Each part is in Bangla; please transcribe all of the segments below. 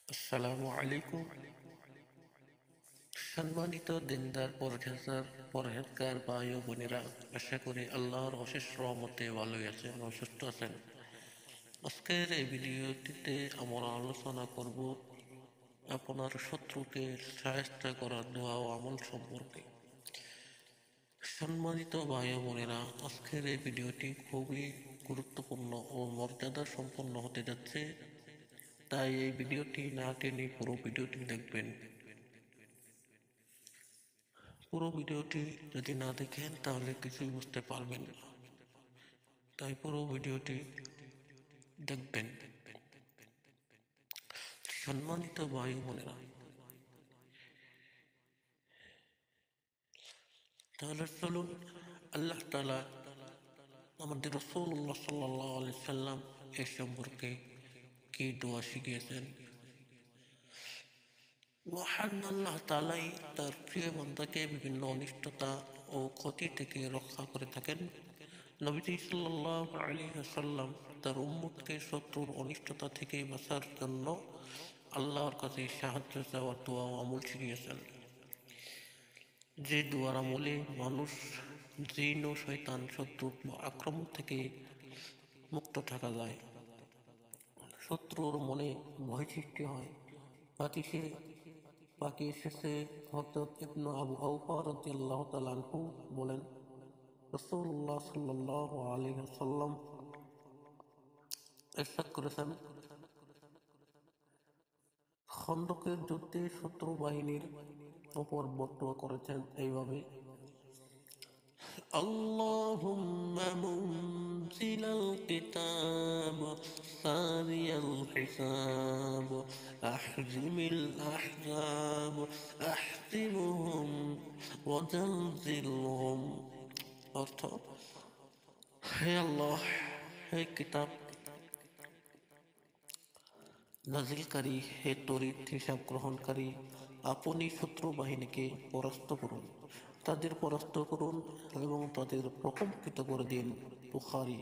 আসসালামু আলাইকুম। সম্মানিত দিনদার পরহেজগার ভাই ও বোনেরা, আশা করি আল্লাহর অশেষ রহমতে ভালোই আছেন ও সুস্থ আছেন। আজকের এই ভিডিওটিতে আমরা আলোচনা করব আপনার শত্রুকে সাহায্য করার দোয়া ও আমল সম্পর্কে। সম্মানিত ভাই ও বোনেরা, আজকের এই ভিডিওটি খুবই গুরুত্বপূর্ণ ও মর্যাদা সম্পন্ন হতে যাচ্ছে, তাই এই ভিডিওটি না টেনে পুরো ভিডিওটি দেখবেন। পুরো ভিডিওটি যদি না দেখেন তাহলে কিছুই বুঝতে পারবেন না, তাই পুরো ভিডিওটি দেখবেন। সম্মানিত ভাই বোনেরা, তাহলে চলুন আল্লাহ তাআলা আমাদের রাসূলুল্লাহ সাল্লাল্লাহু আলাইহি সাল্লাম এ সম্পর্কে কি দোয়া শিখিয়েছেন। মহান আল্লাহ তাআলাই তার প্রিয় বান্দাকে বিভিন্ন অনিষ্টতা ও ক্ষতি থেকে রক্ষা করে থাকেন। নবীজি সাল্লাল্লাহু আলাইহি ওয়াসাল্লাম তার উম্মতকে শত্রুর অনিষ্টতা থেকে বাঁচার জন্য আল্লাহর কাছে সাহায্য চাওয়ার দোয়া ও আমল শিখিয়েছেন। যে দোয়ার আমলে মানুষ জিন ও শয়তান শত্রুর আক্রমণ থেকে মুক্ত থাকা যায়, শত্রুর মনে ভয় সৃষ্টি হয়। হাদিসে পাকে এসেছে, হযরত ইবনে আবু আওফা রাদিয়াল্লাহু তাআলা আনহু বলেন, রাসূলুল্লাহ সাল্লাল্লাহু আলাইহি ওয়াসাল্লাম ইরশাদ করেছেন, খন্দকের যুদ্ধে শত্রু বাহিনীর ওপর বর্ণনা করেছেন এইভাবে: আল্লাহুম্মা মুনজিলাল কিতাব সারিয়াল হিসাব আহজিমিল আহজাব আহজিমুহুম ওয়াজালজিলহুম। অর্থ, হে আল্লাহ, হে কিতাব নাজিলকারী, হে তড়িৎ হিসাব গ্রহণকারী, আপনি শত্রু বাহিনীকে পরাস্ত করুন, তাদের পরাস্ত করুন এবং তাদের প্রকম্পিত করে দিন। বুখারী।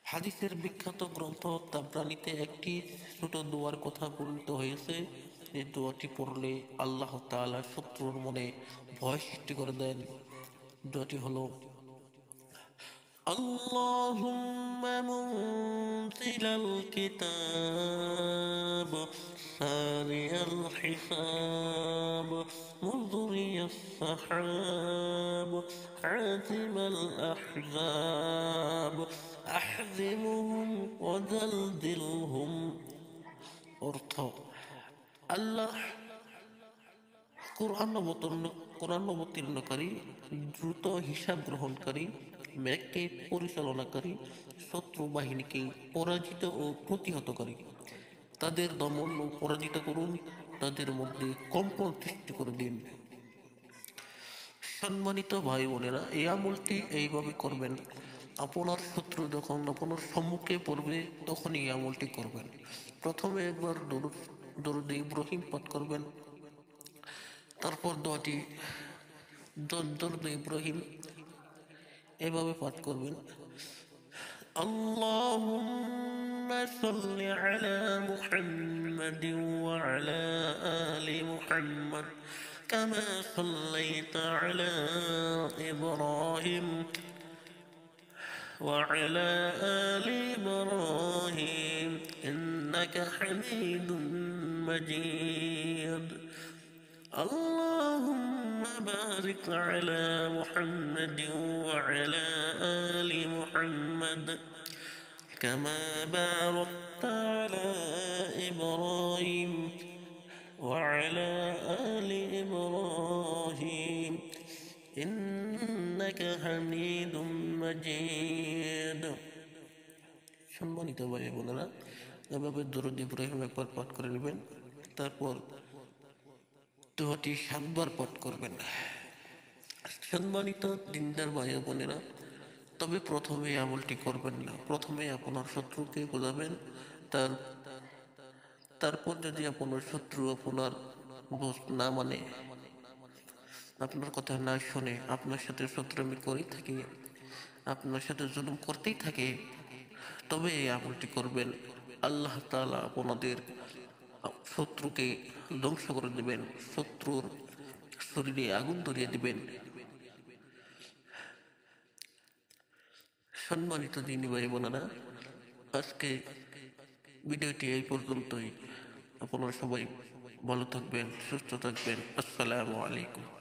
হাদিসের বিখ্যাত গ্রন্থ তাবরানীতে একটি ছোট দোয়ার কথা বর্ণিত হয়েছে। এই দোয়াটি পড়লে আল্লাহ তাআলা শত্রুর মনে ভয় সৃষ্টি করে দেন। দোয়াটি হলো, اللهم منزل الكتاب ساري الحساب مجري السحاب عازم الأحزاب أحزمهم وزلزلهم। অর্থ, আল্লাহ কোরআন অবতীর্ণকারী, দ্রুত হিসাব গ্রহণকারী, মেঘকে পরিচালনাকারী, শত্রু বাহিনীকে পরাজিত ও প্রতিহতকারী, তাদের দমন ও পরাজিত করুন, তাদের মধ্যে কম্পন সৃষ্টি করে দিন। সম্মানিত ভাই বোনেরা, এই আমলটি এইভাবে করবেন: আপনার শত্রু যখন আপনার সম্মুখে পড়বে তখন এই আমলটি করবেন। প্রথমে একবার দরুদ ইব্রাহিম পাঠ করবেন, তারপর দোয়াটি দরুদ ইব্রাহিম এভাবে পাঠ করবেন: اللهم صل على محمد وعلى آل محمد كما صليت على إبراهيم وعلى آل إبراهيم إنك حميد مجيد اللهم بارك على محمد وعلى آل محمد كما باركت على إبراهيم وعلى آل إبراهيم إنك حميد مجيد। সম্মানিত ভাই বোনেরা, এভাবে দরুদ ইব্রাহিম একবার পাঠ করে নেবেন, তারপর দোয়াটি 7 বার পাঠ করবেন। সম্মানিত দিনদার ভাই বোনেরা, তবে প্রথমে আমলটি করবেন না। প্রথমে আপনার শত্রুকে বোঝাবেন, তার তারপর যদি আপনার শত্রু আপনার না মানে, আপনার কথা না শুনে, আপনার সাথে শত্রুমি করেই থাকে, আপনার সাথে জুলুম করতেই থাকে, তবে এই আমলটি করবেন, আল্লাহ তাআলা আপনাদের শত্রুকে ধ্বংস করে দেবেন, শত্রুর শরীরে আগুন ধরিয়ে দিবেন। সম্মানিত দিনী ভাই বোনেরা, আজকে ভিডিওটি এই পর্যন্তই। আপনারা সবাই ভালো থাকবেন, সুস্থ থাকবেন। আসসালামু আলাইকুম।